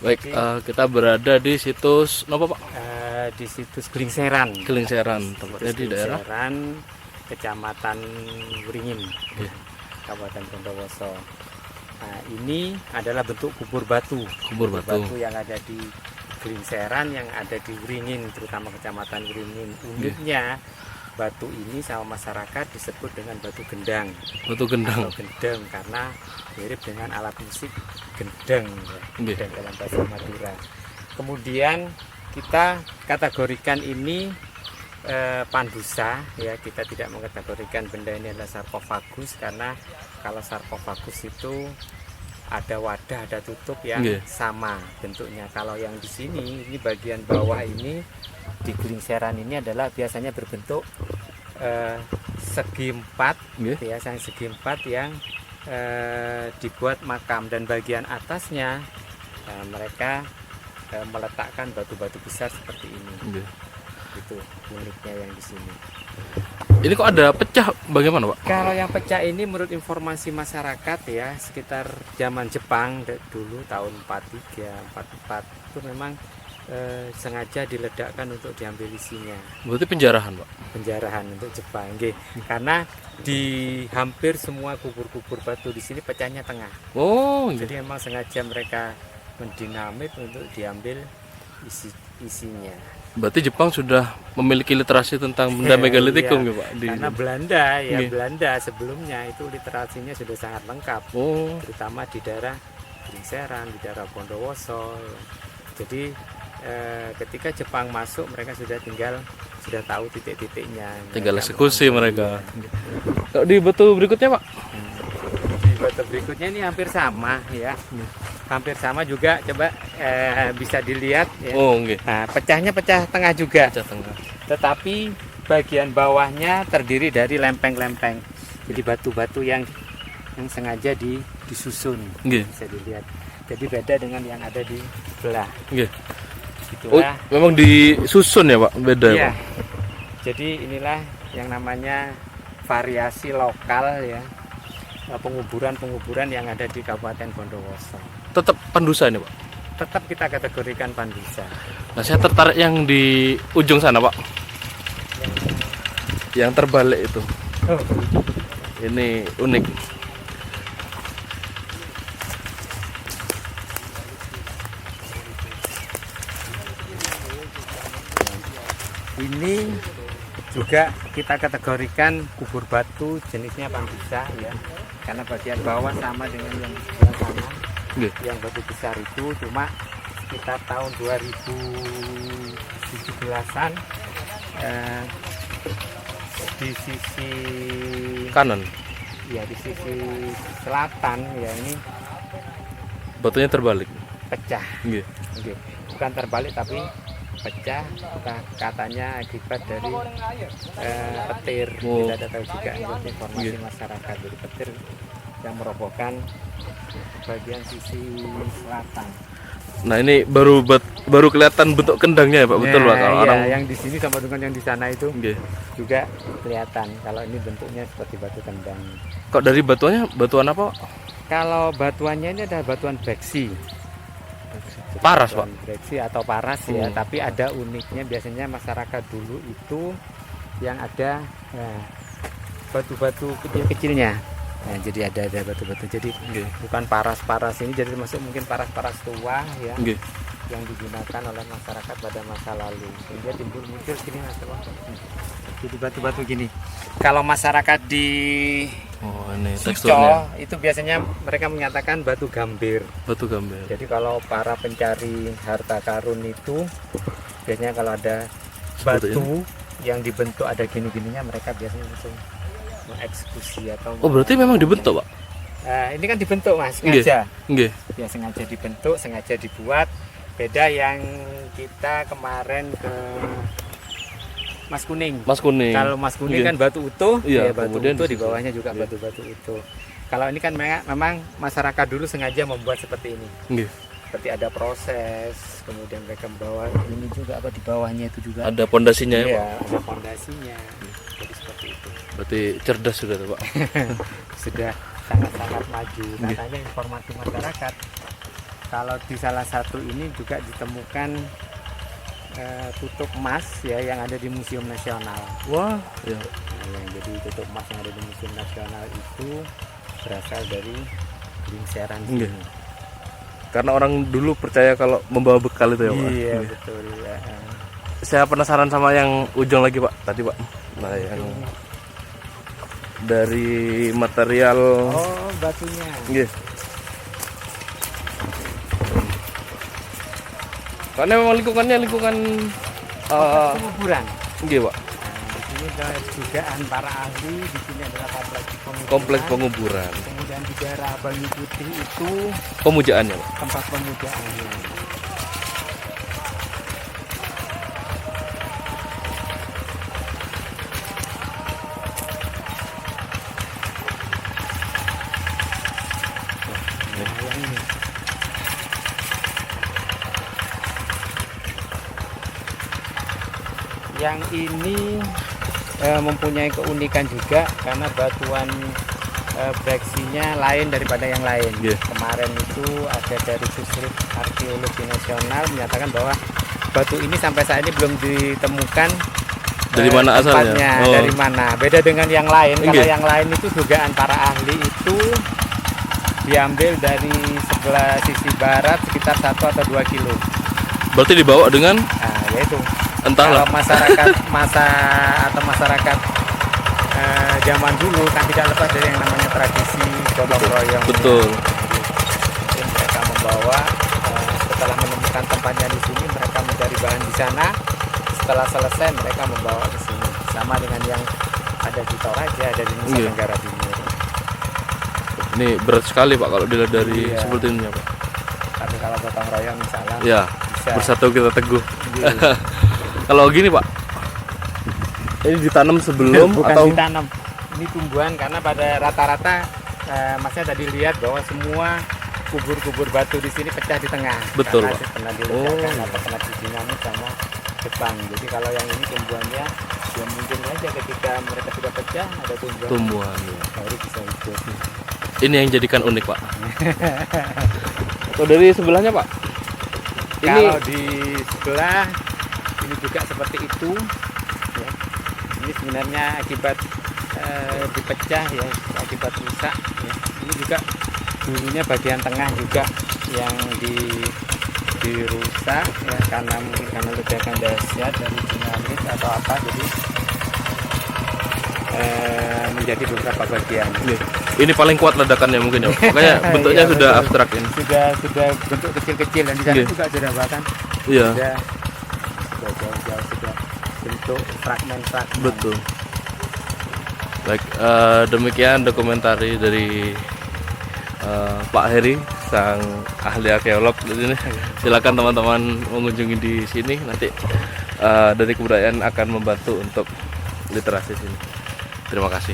Baik, kita berada di situs apa Pak? Di situs Gelingseran. Gelingseran, tepatnya di daerah Gelingseran, Kecamatan Wringin, Oke. Kabupaten Bondowoso. Nah, ini adalah bentuk kubur batu. Kubur batu. yang ada di Gelingseran, yang ada di Wringin, terutama Kecamatan Wringin. Uniknya batu ini sama masyarakat disebut dengan batu gendang. Batu gendang. Atau gendeng karena mirip dengan alat musik gendeng, ya. Gendeng dalam bahasa Madura. Kemudian kita kategorikan ini pandusa, ya. Kita tidak mengkategorikan benda ini adalah sarkofagus karena kalau sarkofagus itu ada wadah, ada tutup yang sama bentuknya. Kalau yang di sini, ini bagian bawah ini di Gelingseran ini adalah biasanya berbentuk segi empat, biasanya segi empat yang dibuat makam, dan bagian atasnya mereka meletakkan batu-batu besar seperti ini. Itu uniknya yang di sini. Ini kok ada pecah, bagaimana Pak? Kalau yang pecah ini menurut informasi masyarakat, ya, sekitar zaman Jepang dulu tahun 43, 44 itu memang sengaja diledakkan untuk diambil isinya. Berarti penjarahan Pak? Penjarahan untuk Jepang, karena di hampir semua kubur-kubur batu di sini pecahnya tengah. Oh, jadi memang sengaja mereka mendinamit untuk diambil isinya. Berarti Jepang sudah memiliki literasi tentang benda megalitikum, ya Pak? Karena Belanda, Belanda sebelumnya itu literasinya sudah sangat lengkap, terutama di daerah Gelingseran, di daerah Bondowoso. Jadi ketika Jepang masuk, mereka sudah tahu titik-titiknya. Tinggal eksekusi mereka. Kalau di batu berikutnya Pak? Di batu berikutnya ini hampir sama, ya. Hampir sama juga, coba bisa dilihat, ya. Nah, pecahnya pecah tengah juga. Pecah tengah. Tetapi bagian bawahnya terdiri dari lempeng-lempeng. Jadi batu-batu yang sengaja disusun, bisa dilihat. Jadi beda dengan yang ada di sebelah. Itulah. Memang disusun ya Pak, beda ya Pak? Jadi inilah yang namanya variasi lokal, ya, penguburan-penguburan yang ada di Kabupaten Bondowoso. Tetap pandusa ini Pak? Tetap kita kategorikan pandusa. Nah, saya tertarik yang di ujung sana Pak, yang terbalik itu. Ini unik. Ini juga kita kategorikan kubur batu jenisnya pandusa, ya, karena bagian bawah sama dengan yang di sebelah sana. Yang batu besar itu cuma sekitar tahun 2017-an di sisi kanan, ya, di sisi selatan, ya, ini batunya terbalik, pecah. Bukan terbalik tapi pecah, katanya akibat dari petir. Kita ada tahu juga informasi masyarakat dari petir yang merobohkan bagian sisi selatan. Nah, ini baru kelihatan bentuk kendangnya ya Pak, betul Pak? Kalau orang yang di sini sama dengan yang di sana itu juga kelihatan. Kalau ini bentuknya seperti batu kendang. Kok dari batuannya batuan apa Pak? Kalau batuannya ini adalah batuan beksi. Paras Pak? Beksi atau paras, ya, tapi ada uniknya. Biasanya masyarakat dulu itu yang ada batu-batu kecil-kecilnya. Nah, jadi ada batu-batu. Jadi bukan paras-paras ini, jadi termasuk mungkin paras-paras tua, ya, yang digunakan oleh masyarakat pada masa lalu. Sehingga timbul-muncul gini, jadi batu-batu gini. Kalau masyarakat di Suco itu biasanya mereka menyatakan batu gambir. Batu gambir. Jadi kalau para pencari harta karun itu biasanya kalau ada batu yang dibentuk ada gini-gininya, mereka biasanya langsung mengeksekusi atau. Berarti memang dibentuk Pak? Ini kan dibentuk Mas, sengaja. Ya, sengaja dibentuk, sengaja dibuat. Beda yang kita kemarin ke Mas Kuning. Kalau Mas Kuning kan batu utuh, ya, batu utuh, di bawahnya juga batu-batu utuh. Kalau ini kan memang masyarakat dulu sengaja membuat seperti ini. Seperti ada proses, kemudian mereka membawa ini juga di bawahnya itu juga. Ada pondasinya ya Pak? Ada pondasinya. Jadi seperti itu. Berarti cerdas sudah tuh Pak? Sudah sangat-sangat maju. Katanya informasi masyarakat Kalau di salah satu ini juga ditemukan tutup emas ya yang ada di Museum Nasional. Wah, ya. Nah, yang jadi tutup emas yang ada di Museum Nasional itu berasal dari lingseran Iya. sini. Karena orang dulu percaya kalau membawa bekal itu ya, Pak. Iya betul ya. Saya penasaran sama yang ujung lagi, Pak. Tadi, Pak. Nah, yang dari material. Oh, batunya. Iya. Karena memang lingkungan Penguburan. iya, Pak. Nah, di sini adalah dugaan para ahli, di sini adalah kompleks penguburan. Kompleks penguburan. Kemudian di daerah Banyu Putih itu Pemujaannya, Pak. tempat pemujaannya. Nah, yang ini. Yang ini mempunyai keunikan juga karena batuan breksinya lain daripada yang lain. Yeah. Kemarin itu ada dari Puslit Arkeologi Nasional menyatakan bahwa batu ini sampai saat ini belum ditemukan Dari mana asalnya? tempatnya, Oh. dari mana. Beda dengan yang lain. Yeah. Kalau yang lain itu dugaan para ahli itu diambil dari sebelah sisi barat sekitar 1 atau 2 kilo. Berarti dibawa dengan Nah, yaitu entahlah. kalau masyarakat zaman dulu kan tidak lepas dari yang namanya tradisi gotong royong. Betul. Mungkin mereka membawa setelah menemukan tempatnya di sini mereka mencari bahan di sana. Setelah selesai mereka membawa ke sini. Sama dengan yang ada di Toraja, ada di Nusa Iya. Tenggara Timur. Ini berat sekali, Pak, kalau dilihat dari Iya. seperti ini, Pak. Tapi kalau gotong royong misalnya Ya, bisa. bersatu kita teguh. Iya. Kalau gini, Pak. Ini ditanam sebelum Bukan atau ditanam, ini tumbuhan karena pada rata-rata masnya tadi lihat bahwa semua kubur-kubur batu di sini pecah di tengah. Betul, karena Pak. pernah diledakkan Oh. atau pernah dinamit sama Jepang. Jadi kalau yang ini tumbuhannya ya mungkin saja ketika mereka sudah pecah ada tumbuhan, tumbuhan? Ya. baru bisa hidup. Ini yang jadikan unik, Pak. Atau dari sebelahnya, Pak? Ini Kalau di sebelah ini juga seperti itu. Ya. Ini sebenarnya akibat dipecah ya, akibat rusak. Ya. Ini juga dulunya bagian tengah juga yang dirusak ya karena mungkin karena ledakan dahsyat dari dinamit atau apa, jadi menjadi beberapa bagian. ini paling kuat ledakannya mungkin ya. Makanya bentuknya Iya, sudah betul. abstrak ini. Sudah bentuk kecil-kecil dan di sana Iya. juga sudah bahkan Iya, sudah jauh-jauh sudah bentuk fragmen-fragmen. betul. Baik, demikian dokumentari dari Pak Heri, sang ahli arkeolog di sini. Silakan teman-teman mengunjungi di sini. Nanti dari kebudayaan akan membantu untuk literasi sini. Terima kasih.